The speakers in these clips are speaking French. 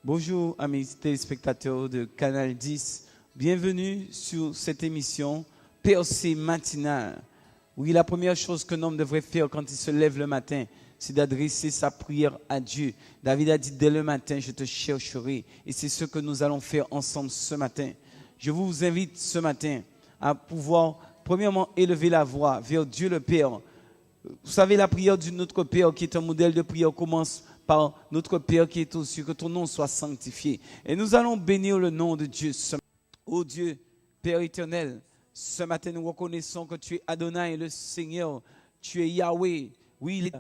Bonjour amis téléspectateurs de Canal 10, bienvenue sur cette émission Percée matinale. Oui, la première chose qu'un homme devrait faire quand il se lève le matin, c'est d'adresser sa prière à Dieu. David a dit dès le matin, je te chercherai. Et c'est ce que nous allons faire ensemble ce matin. Je vous invite ce matin à pouvoir premièrement élever la voix vers Dieu le Père. Vous savez, la prière de notre Père qui est un modèle de prière commence par notre Père qui est aux cieux, que ton nom soit sanctifié. Et nous allons bénir le nom de Dieu ce matin. Ô Dieu, Père éternel, ce matin nous reconnaissons que tu es Adonai, le Seigneur, tu es Yahweh. Oui,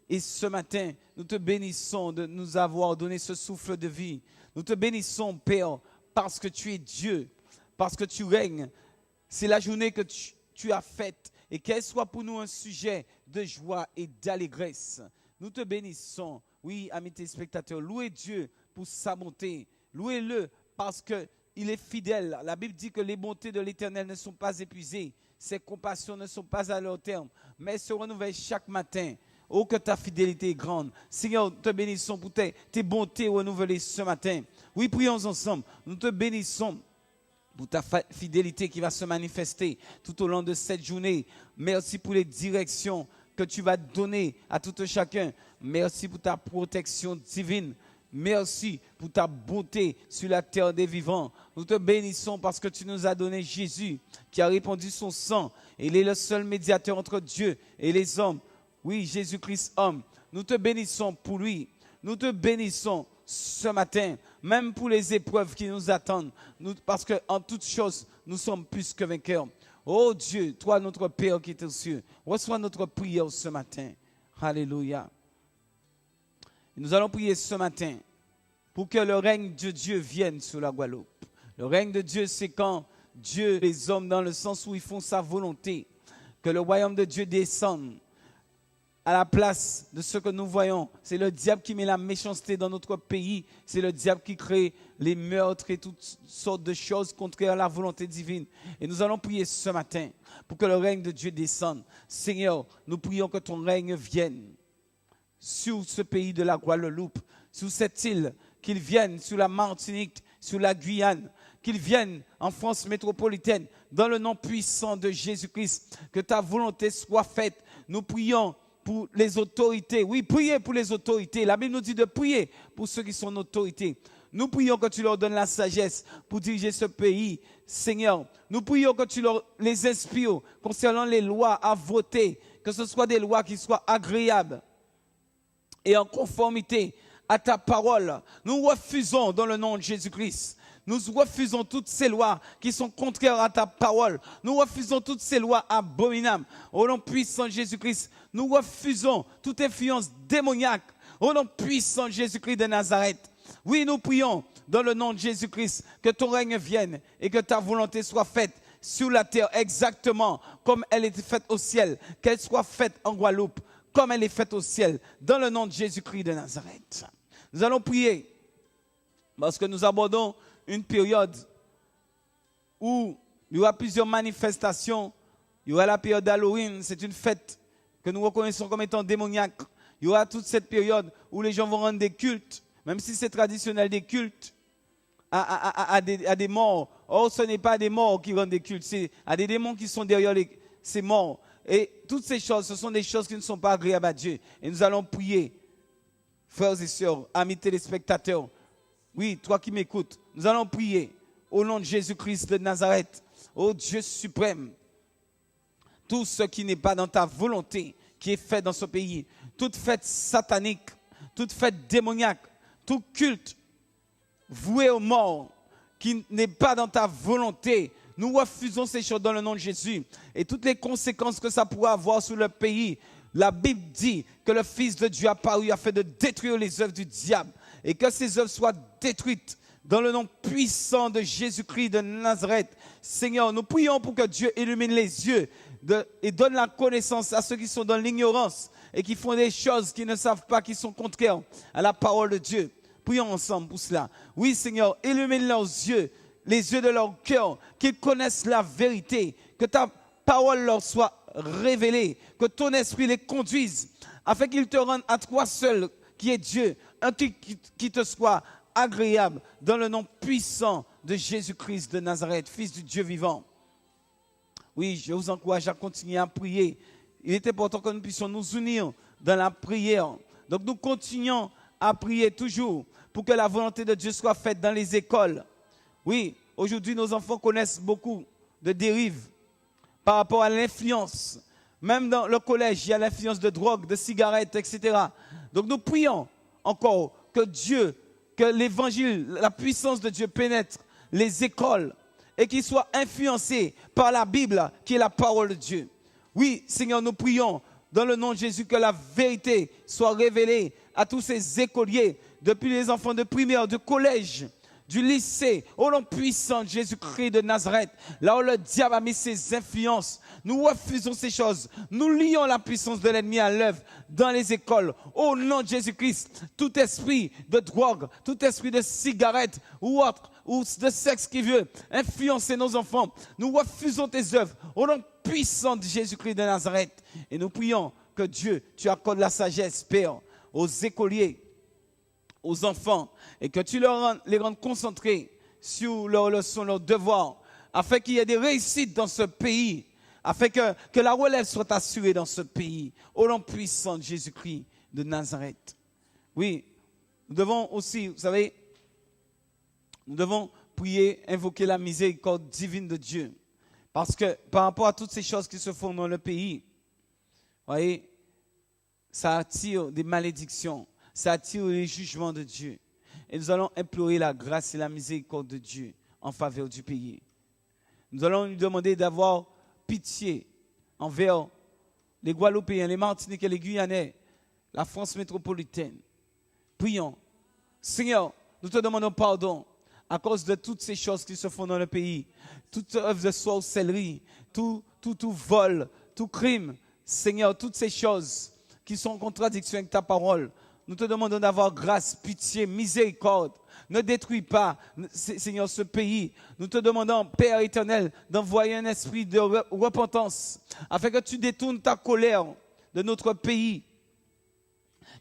et ce matin, nous te bénissons de nous avoir donné ce souffle de vie. Nous te bénissons, Père, parce que tu es Dieu, parce que tu règnes. C'est la journée que tu as faite et qu'elle soit pour nous un sujet de joie et d'allégresse. Nous te bénissons. Oui, amis téléspectateurs, louez Dieu pour sa bonté. Louez-le parce qu'il est fidèle. La Bible dit que les bontés de l'Éternel ne sont pas épuisées. Ses compassions ne sont pas à leur terme, mais se renouvellent chaque matin. Oh, que ta fidélité est grande. Seigneur, nous te bénissons pour tes bontés renouvelées ce matin. Oui, prions ensemble. Nous te bénissons pour ta fidélité qui va se manifester tout au long de cette journée. Merci pour les directions que tu vas donner à tout chacun. Merci pour ta protection divine. Merci pour ta bonté sur la terre des vivants. Nous te bénissons parce que tu nous as donné Jésus qui a répandu son sang. Il est le seul médiateur entre Dieu et les hommes. Oui, Jésus-Christ homme. Nous te bénissons pour lui. Nous te bénissons ce matin, même pour les épreuves qui nous attendent. Parce qu'en toutes choses, nous sommes plus que vainqueurs. Oh Dieu, toi notre Père qui est aux cieux, reçois notre prière ce matin. Alléluia. Nous allons prier ce matin pour que le règne de Dieu vienne sur la Guadeloupe. Le règne de Dieu, c'est quand Dieu, les hommes dans le sens où ils font sa volonté, que le royaume de Dieu descende à la place de ce que nous voyons. C'est le diable qui met la méchanceté dans notre pays. C'est le diable qui crée les meurtres et toutes sortes de choses contraires à la volonté divine. Et nous allons prier ce matin pour que le règne de Dieu descende. Seigneur, nous prions que ton règne vienne sur ce pays de la Guadeloupe, sur cette île, qu'il vienne sur la Martinique, sur la Guyane, qu'il vienne en France métropolitaine, dans le nom puissant de Jésus-Christ, que ta volonté soit faite. Nous prions pour les autorités. Oui, priez pour les autorités. La Bible nous dit de prier pour ceux qui sont en autorité. Nous prions que tu leur donnes la sagesse pour diriger ce pays, Seigneur. Nous prions que tu les inspires concernant les lois à voter, que ce soit des lois qui soient agréables et en conformité à ta parole. Nous refusons dans le nom de Jésus-Christ. Nous refusons toutes ces lois qui sont contraires à ta parole. Nous refusons toutes ces lois abominables. Au nom puissant de Jésus-Christ, nous refusons toute influence démoniaque. Au nom puissant de Jésus-Christ de Nazareth. Oui, nous prions dans le nom de Jésus-Christ que ton règne vienne et que ta volonté soit faite sur la terre exactement comme elle est faite au ciel. Qu'elle soit faite en Guadeloupe comme elle est faite au ciel. Dans le nom de Jésus-Christ de Nazareth. Nous allons prier parce que nous abordons une période où il y aura plusieurs manifestations. Il y aura la période d'Halloween, c'est une fête que nous reconnaissons comme étant démoniaque. Il y aura toute cette période où les gens vont rendre des cultes, même si c'est traditionnel, des cultes à des morts. Or, ce n'est pas des morts qui rendent des cultes, c'est à des démons qui sont derrière ces morts. Et toutes ces choses, ce sont des choses qui ne sont pas agréables à Dieu. Et nous allons prier, frères et sœurs, amis téléspectateurs. Oui, toi qui m'écoutes, nous allons prier au nom de Jésus-Christ de Nazareth, ô Dieu suprême. Tout ce qui n'est pas dans ta volonté, qui est fait dans ce pays, toute fête satanique, toute fête démoniaque, tout culte voué aux morts, qui n'est pas dans ta volonté, nous refusons ces choses dans le nom de Jésus. Et toutes les conséquences que ça pourrait avoir sur le pays, la Bible dit que le Fils de Dieu a paru afin de détruire les œuvres du diable et que ces œuvres soient détruites dans le nom puissant de Jésus-Christ de Nazareth. Seigneur, nous prions pour que Dieu illumine les yeux et donne la connaissance à ceux qui sont dans l'ignorance et qui font des choses qu'ils ne savent pas, qui sont contraires à la parole de Dieu. Prions ensemble pour cela. Oui, Seigneur, illumine leurs yeux, les yeux de leur cœur, qu'ils connaissent la vérité, que ta parole leur soit révélée, que ton esprit les conduise, afin qu'ils te rendent à toi seul, qui est Dieu, un qui te soit agréable dans le nom puissant de Jésus-Christ de Nazareth, Fils du Dieu vivant. Oui, je vous encourage à continuer à prier. Il est important que nous puissions nous unir dans la prière. Donc nous continuons à prier toujours pour que la volonté de Dieu soit faite dans les écoles. Oui, aujourd'hui nos enfants connaissent beaucoup de dérives par rapport à l'influence. Même dans le collège, il y a l'influence de drogue, de cigarettes, etc. Donc nous prions encore que Dieu, que l'évangile, la puissance de Dieu pénètre les écoles et qu'ils soient influencés par la Bible qui est la parole de Dieu. Oui, Seigneur, nous prions dans le nom de Jésus que la vérité soit révélée à tous ces écoliers, depuis les enfants de primaire, de collège, du lycée, au nom puissant de Jésus-Christ de Nazareth, là où le diable a mis ses influences. Nous refusons ces choses. Nous lions la puissance de l'ennemi à l'œuvre dans les écoles. Au nom de Jésus-Christ, tout esprit de drogue, tout esprit de cigarette ou autre, ou de sexe qui veut influencer nos enfants, nous refusons tes œuvres. Au nom puissant de Jésus-Christ de Nazareth. Et nous prions que Dieu, tu accordes la sagesse, Père, aux écoliers, aux enfants, et que tu les rendes concentrés sur leurs leçons, leurs devoirs, afin qu'il y ait des réussites dans ce pays, afin que la relève soit assurée dans ce pays, au nom puissant de Jésus-Christ de Nazareth. Oui, nous devons aussi, vous savez, nous devons prier, invoquer la miséricorde divine de Dieu, parce que par rapport à toutes ces choses qui se font dans le pays, vous voyez, ça attire des malédictions, ça attire les jugements de Dieu. Et nous allons implorer la grâce et la miséricorde de Dieu en faveur du pays. Nous allons lui demander d'avoir pitié envers les Guadeloupéens, les Martiniquais, les Guyanais, la France métropolitaine. Prions. Seigneur, nous te demandons pardon à cause de toutes ces choses qui se font dans le pays. Toute œuvre de sorcellerie, tout vol, tout crime. Seigneur, toutes ces choses qui sont en contradiction avec ta parole. Nous te demandons d'avoir grâce, pitié, miséricorde. Ne détruis pas, Seigneur, ce pays. Nous te demandons, Père éternel, d'envoyer un esprit de repentance afin que tu détournes ta colère de notre pays.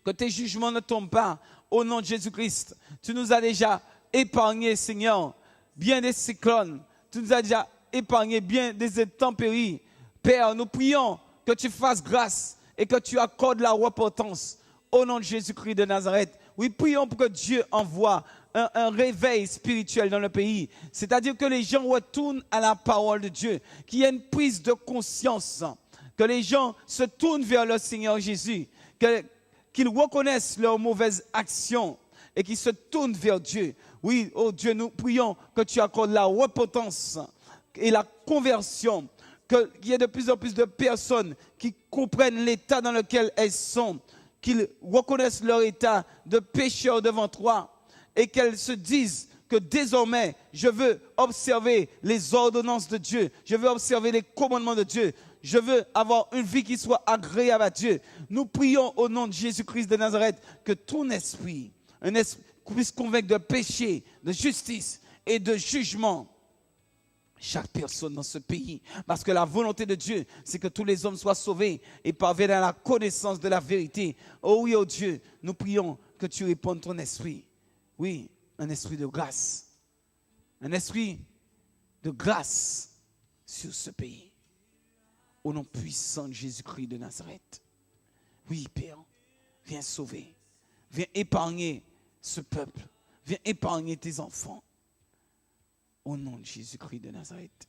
Que tes jugements ne tombent pas au nom de Jésus-Christ. Tu nous as déjà épargné, Seigneur, bien des cyclones. Tu nous as déjà épargné bien des intempéries. Père, nous prions que tu fasses grâce et que tu accordes la repentance au nom de Jésus-Christ de Nazareth. Oui, prions pour que Dieu envoie un réveil spirituel dans le pays. C'est-à-dire que les gens retournent à la parole de Dieu, qu'il y ait une prise de conscience, que les gens se tournent vers le Seigneur Jésus, qu'ils reconnaissent leurs mauvaises actions et qu'ils se tournent vers Dieu. Oui, oh Dieu, nous prions que tu accordes la repentance et la conversion, qu'il y ait de plus en plus de personnes qui comprennent l'état dans lequel elles sont, qu'ils reconnaissent leur état de pécheur devant toi et qu'elles se disent que désormais, je veux observer les ordonnances de Dieu, je veux observer les commandements de Dieu, je veux avoir une vie qui soit agréable à Dieu. Nous prions au nom de Jésus-Christ de Nazareth que ton esprit, un esprit puisse convaincre de péché, de justice et de jugement chaque personne dans ce pays. Parce que la volonté de Dieu, c'est que tous les hommes soient sauvés et parviennent à la connaissance de la vérité. Oh oui, oh Dieu, nous prions que tu répondes ton esprit. Oui, un esprit de grâce. Un esprit de grâce sur ce pays. Au nom puissant de Jésus-Christ de Nazareth. Oui, Père, viens sauver. Viens épargner ce peuple. Viens épargner tes enfants. Au nom de Jésus-Christ de Nazareth.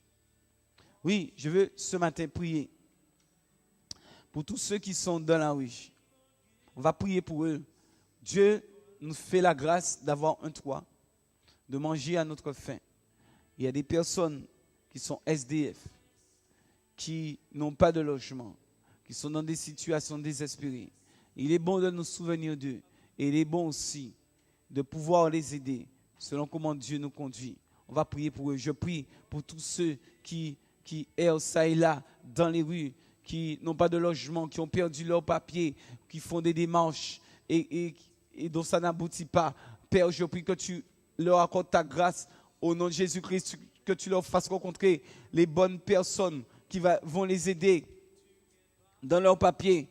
Oui, je veux ce matin prier pour tous ceux qui sont dans la rue. On va prier pour eux. Dieu nous fait la grâce d'avoir un toit, de manger à notre faim. Il y a des personnes qui sont SDF, qui n'ont pas de logement, qui sont dans des situations désespérées. Il est bon de nous souvenir d'eux et il est bon aussi de pouvoir les aider selon comment Dieu nous conduit. On va prier pour eux. Je prie pour tous ceux qui errent ça et là dans les rues, qui n'ont pas de logement, qui ont perdu leurs papiers, qui font des démarches et dont ça n'aboutit pas. Père, je prie que tu leur accordes ta grâce au nom de Jésus-Christ, que tu leur fasses rencontrer les bonnes personnes qui vont les aider dans leurs papiers.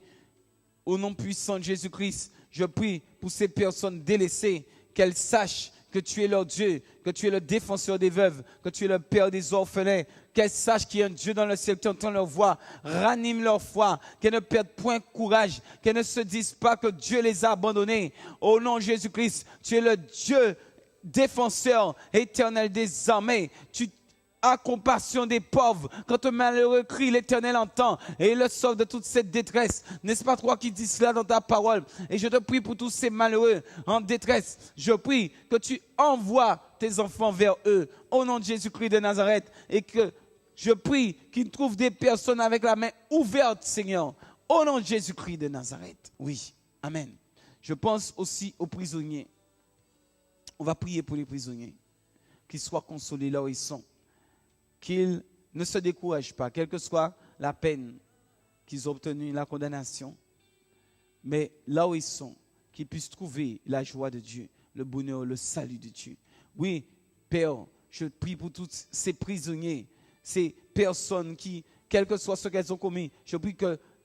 Au nom puissant de Jésus-Christ, je prie pour ces personnes délaissées, qu'elles sachent que tu es leur Dieu, que tu es le défenseur des veuves, que tu es le père des orphelins. Qu'elles sachent qu'il y a un Dieu dans le ciel qui entend leur voix, ranime leur foi, qu'elles ne perdent point courage, qu'elles ne se disent pas que Dieu les a abandonnés. Au nom de Jésus-Christ, tu es le Dieu défenseur éternel des armées. Tu as compassion des pauvres. Quand un malheureux crie, l'Éternel entend et il le sauve de toute cette détresse. N'est-ce pas toi qui dis cela dans ta parole? Et je te prie pour tous ces malheureux en détresse. Je prie que tu envoies tes enfants vers eux au nom de Jésus-Christ de Nazareth et que je prie qu'ils trouvent des personnes avec la main ouverte, Seigneur, au nom de Jésus-Christ de Nazareth. Oui, amen. Je pense aussi aux prisonniers. On va prier pour les prisonniers, qu'ils soient consolés là où ils sont. Qu'ils ne se découragent pas, quelle que soit la peine qu'ils ont obtenue, la condamnation. Mais là où ils sont, qu'ils puissent trouver la joie de Dieu, le bonheur, le salut de Dieu. Oui, Père, je prie pour tous ces prisonniers, ces personnes qui, quel que soit ce qu'elles ont commis, je prie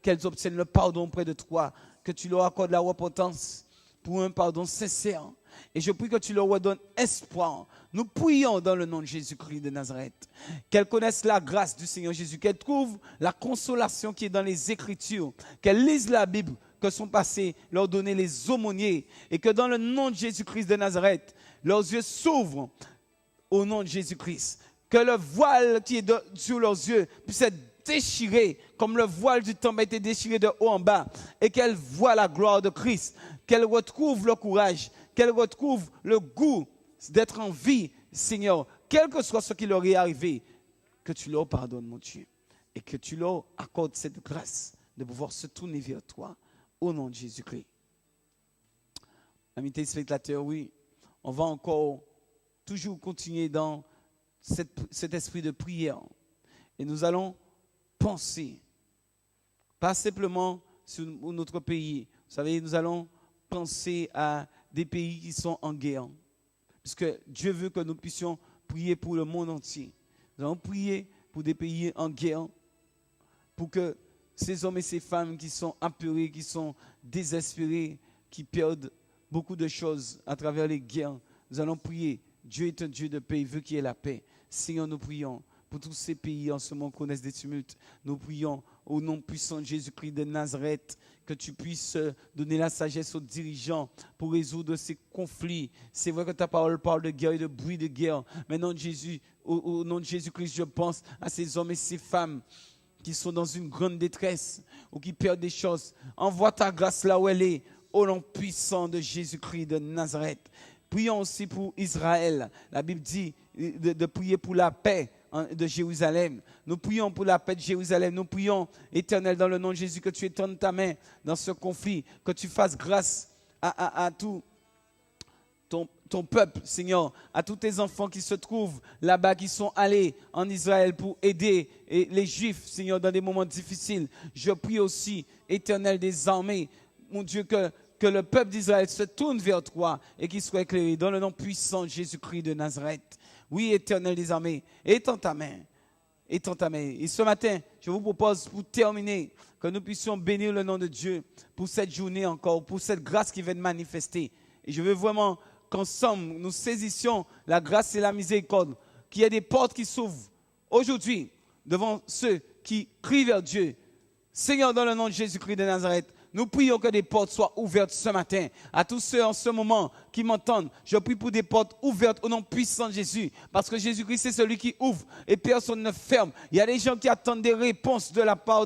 qu'elles obtiennent le pardon auprès de toi, que tu leur accordes la repentance pour un pardon sincère. Et je prie que tu leur redonnes espoir. Nous prions dans le nom de Jésus-Christ de Nazareth. Qu'elles connaissent la grâce du Seigneur Jésus. Qu'elles trouvent la consolation qui est dans les Écritures. Qu'elles lisent la Bible que sont passées leur donner les aumôniers. Et que dans le nom de Jésus-Christ de Nazareth, leurs yeux s'ouvrent au nom de Jésus-Christ. Que le voile qui est sur leurs yeux puisse être déchiré comme le voile du temple a été déchiré de haut en bas. Et qu'elles voient la gloire de Christ. Qu'elles retrouvent le courage. Qu'elles retrouvent le goût d'être en vie, Seigneur, quel que soit ce qui leur est arrivé, que tu leur pardonnes, mon Dieu, et que tu leur accordes cette grâce de pouvoir se tourner vers toi, au nom de Jésus-Christ. Amis téléspectateurs, oui, on va encore toujours continuer dans cet esprit de prière, et nous allons penser, pas simplement sur notre pays, vous savez, nous allons penser à des pays qui sont en guerre. Puisque Dieu veut que nous puissions prier pour le monde entier. Nous allons prier pour des pays en guerre, pour que ces hommes et ces femmes qui sont apeurés, qui sont désespérés, qui perdent beaucoup de choses à travers les guerres, nous allons prier. Dieu est un Dieu de paix, il veut qu'il y ait la paix. Seigneur, nous prions pour tous ces pays en ce moment qui connaissent des tumultes. Nous prions au nom puissant de Jésus-Christ de Nazareth, que tu puisses donner la sagesse aux dirigeants pour résoudre ces conflits. C'est vrai que ta parole parle de guerre et de bruit de guerre. Mais au nom de Jésus-Christ, je pense à ces hommes et ces femmes qui sont dans une grande détresse ou qui perdent des choses. Envoie ta grâce là où elle est, au nom puissant de Jésus-Christ de Nazareth. Prions aussi pour Israël. La Bible dit de prier pour la paix de Jérusalem. Nous prions pour la paix de Jérusalem. Nous prions, Éternel, dans le nom de Jésus, que tu étendes ta main dans ce conflit, que tu fasses grâce à tout ton peuple, Seigneur, à tous tes enfants qui se trouvent là-bas, qui sont allés en Israël pour aider les Juifs, Seigneur, dans des moments difficiles. Je prie aussi, Éternel des armées, mon Dieu, que le peuple d'Israël se tourne vers toi et qu'il soit éclairé dans le nom puissant de Jésus-Christ de Nazareth. Oui, Éternel des armées, étends ta main. Étends ta main. Et ce matin, je vous propose, pour terminer, que nous puissions bénir le nom de Dieu pour cette journée encore, pour cette grâce qui vient de manifester. Et je veux vraiment qu'ensemble, nous saisissions la grâce et la miséricorde, qu'il y ait des portes qui s'ouvrent aujourd'hui devant ceux qui crient vers Dieu. Seigneur, dans le nom de Jésus-Christ de Nazareth, nous prions que des portes soient ouvertes ce matin. À tous ceux en ce moment qui m'entendent, je prie pour des portes ouvertes au nom puissant de Jésus. Parce que Jésus-Christ, c'est celui qui ouvre et personne ne ferme. Il y a des gens qui attendent des réponses de la part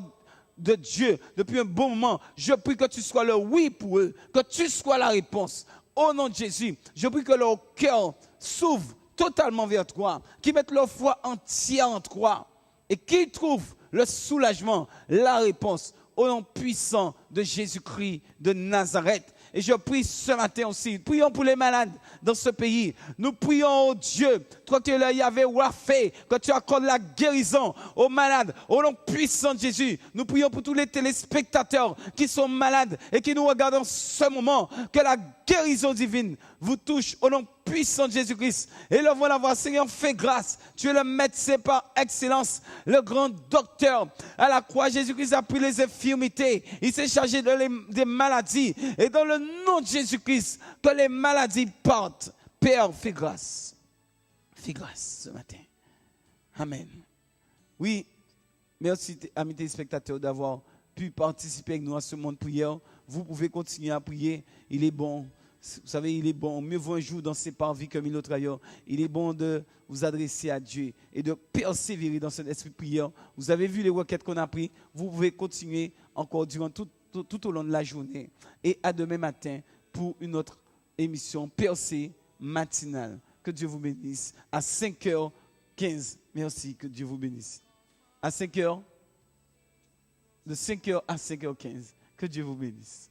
de Dieu depuis un bon moment. Je prie que tu sois le oui pour eux, que tu sois la réponse. Au nom de Jésus, je prie que leur cœur s'ouvre totalement vers toi, qu'ils mettent leur foi entière en toi et qu'ils trouvent le soulagement, la réponse. Au nom puissant de Jésus-Christ de Nazareth. Et je prie ce matin aussi, prions pour les malades dans ce pays. Nous prions, oh Dieu, toi qui es là, Yahvé Rapha, que tu accordes la guérison aux malades. Au nom puissant de Jésus, nous prions pour tous les téléspectateurs qui sont malades et qui nous regardent en ce moment. Que la guérison divine vous touche au nom puissant de Jésus-Christ. Et le voilà voir, Seigneur, fais grâce. Tu es le médecin par excellence, le grand docteur. À la croix, Jésus-Christ a pris les infirmités. Il s'est chargé des maladies. Et dans le nom de Jésus-Christ, que les maladies partent Père, fais grâce. Fais grâce ce matin. Amen. Oui, merci amis téléspectateurs d'avoir pu participer avec nous à ce monde de prière. Vous pouvez continuer à prier. Il est bon. Vous savez, il est bon. Mieux vaut un jour dans ses parvis que mille autres ailleurs. Il est bon de vous adresser à Dieu et de persévérer dans cet esprit de prière. Vous avez vu les requêtes qu'on a prises. Vous pouvez continuer encore durant tout au long de la journée. Et à demain matin pour une autre émission percée matinale. Que Dieu vous bénisse. À 5h15. Merci. Que Dieu vous bénisse. À 5h. De 5h à 5h15. Que Dieu vous bénisse.